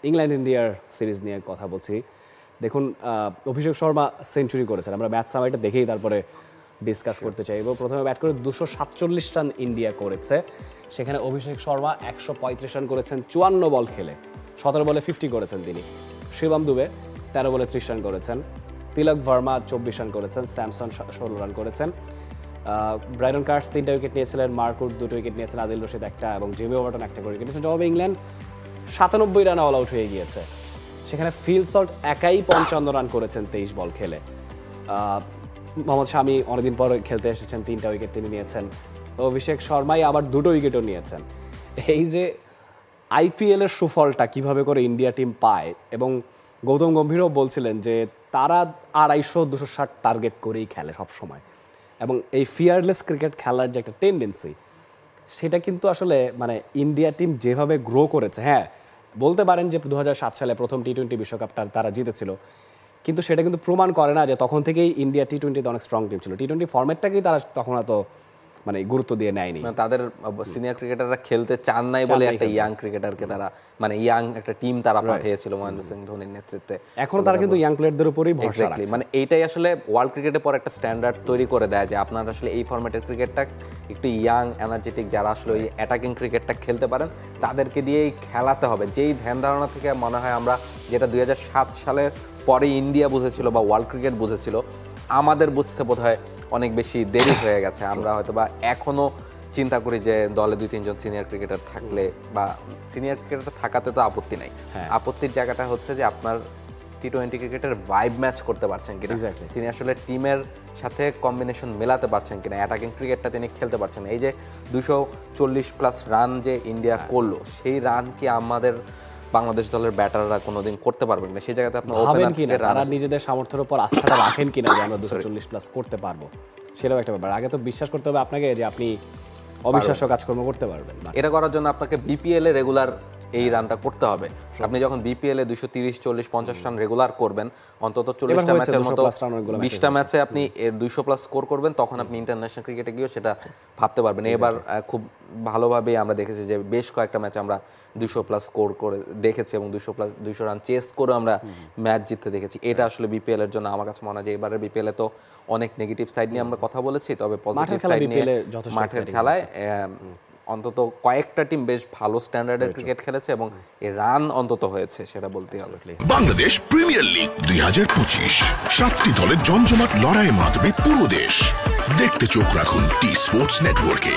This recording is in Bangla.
ইংল্যান্ড ইন্ডিয়ার সিরিজ নিয়ে কথা বলছি। দেখুন, অভিষেক শর্মা সেঞ্চুরি করেছেন, আমরা ম্যাচ সামারিটা দেখেই তারপরে ডিসকাস করতে চাইব। প্রথমে ব্যাট করে 247 রান ইন্ডিয়া করেছে, সেখানে অভিষেক শর্মা 135 রান করেছেন 54 বল খেলে, 17 বলে 50 করেছেন তিনি। শিবম দুবে 13 বলে 30 রান করেছেন, তিলক ভার্মা 24 রান করেছেন, স্যামসন 16 রান করেছেন, ব্রাইডন কার্স 3টা উইকেট নিয়েছিলেন, মার্কুট 2টো উইকেট নিয়েছেন, আদিল রশিদ 1টা এবং জিমি ওভারটন 1টা করে উইকেট নিয়েছেন। জবাবে ইংল্যান্ড 97 রানে অল আউট হয়ে গিয়েছে। সেখানে ফিল সল্ট একাই 55 রান করেছেন 23 বল খেলে। মোহাম্মদ শামি অনেকদিন পর খেলতে এসেছেন, 3টা উইকেট তিনি নিয়েছেন। অভিষেক শর্মাই আবার 2টো উইকেটও নিয়েছেন। এই যে আইপিএল এর সুফলটা কিভাবে করে ইন্ডিয়া টিম পায়, এবং গৌতম গম্ভীরও বলছিলেন যে তারা 250-260 টার্গেট করেই খেলে সবসময়, এবং এই ফিয়ারলেস ক্রিকেট খেলার যে একটা টেন্ডেন্সি, সেটা কিন্তু আসলে মানে ইন্ডিয়া টিম যেভাবে গ্রো করেছে, হ্যাঁ বলতে পারেন যে 2007 সালে প্রথম টি-20 বিশ্বকাপটা তারা জিতেছিল, কিন্তু সেটা কিন্তু প্রমাণ করে না যে তখন থেকেই ইন্ডিয়া টি-20তে অনেক স্ট্রং টিম ছিল। টি-20 ফরম্যাটটাকেই তারা তখন এত মানে গুরুত্ব দিয়ে নেয়নি। তাদের সিনিয়র ক্রিকেটাররা খেলতে চান নাই বলে একটা ইয়াং ক্রিকেটারকে তারা মানে ইয়াং একটা টিম তারা পাঠিয়েছিল মহেন্দ্র সিং ধোনির নেতৃত্বে। এখন তারা কিন্তু ইয়াং প্লেয়ারদের উপরেই ভরসা রাখে। মানে এইটাই আসলে ওয়ার্ল্ড ক্রিকেটের পর একটা স্ট্যান্ডার্ড তৈরি করে দেয় যে আপনারা আসলে এই ফরম্যাটের ক্রিকেটটা একটু ইয়াং এনার্জেটিক যারা আসলে ওই অ্যাটাকিং ক্রিকেটটা খেলতে পারেন তাদেরকে দিয়েই খেলাতে হবে। যেই ধ্যান ধারণা থেকে মনে হয় আমরা যেটা 2007 সালের পরে ইন্ডিয়া বুঝেছিল বা ওয়ার্ল্ড ক্রিকেট বুঝেছিল, আমাদের বুঝতে বোধহয় অনেক বেশি দেরি হয়ে গেছে। আমরা হয়তো বা এখনো চিন্তা করি যে দলে 2-3 জন সিনিয়র ক্রিকেটার থাকলে বা সিনিয়র ক্রিকেটার থাকাতে তো আপত্তি নাই, আপত্তির জায়গাটা হচ্ছে যে আপনার টি-20 ক্রিকেটের ভাইব ম্যাচ করতে পারছেন কিনা, তিনি আসলে টিমের সাথে কম্বিনেশন মেলাতে পারছেন কিনা, অ্যাটাকিং ক্রিকেটটা তিনি খেলতে পারছেন। এই যে 240+ রান যে ইন্ডিয়া করলো, সেই রান কি আমাদের বাংলাদেশ দলের ব্যাটাররা কোনোদিন করতে পারবেন না? সেই জায়গাতে আপনি ভাবেন কিনা তারা নিজেদের সামর্থ্যের উপর আস্থাটা রাখেন কিনা যে আমরা 240+ করতে পারবো, সেটাও একটা ব্যাপার। আগে তো বিশ্বাস করতে হবে আপনাকে যে আপনি অবিশ্বাস্য কাজকর্ম করতে পারবেন। এটা করার জন্য আপনাকে বিপিএল এ রেগুলার এই রানটা করতে হবে। আপনি যখন বিপিএল এ 230, 40, 50 রান রেগুলার করবেন, অন্তত 40টা ম্যাচের মতো 20টা ম্যাচে আপনি 200+ স্কোর করবেন, তখন আপনি ইন্টারন্যাশনাল ক্রিকেটে গিয়েও সেটা ভাবতে পারবেন। এবার খুব ভালোভাবে আমরা দেখেছি যে বেশ কয়েকটা ম্যাচে আমরা 200+ স্কোর করে দেখেছি এবং 200 রান চেস করে আমরা ম্যাচ জিততে দেখেছি। এটা আসলে বিপিএল এর জন্য আমার কাছে মনে হয় যে এবারের বিপিএল এ তো অনেক নেগেটিভ সাইড নিয়ে আমরা কথা বলেছি, তবে পজিটিভ সাইড নিয়ে মাঠের খেলায় অন্তত কয়েকটা টিম বেশ ভালো স্ট্যান্ডার্ডের ক্রিকেট খেলেছে এবং এর রান অন্তত হয়েছে, সেটা বলতে হবে। বাংলাদেশ প্রিমিয়ার লিগ 2025, 7টি দলের জমজমাট লড়াইয়ে মাতবে পুরো দেশ। দেখতে চোখ রাখুন টি স্পোর্টস নেটওয়ার্কে।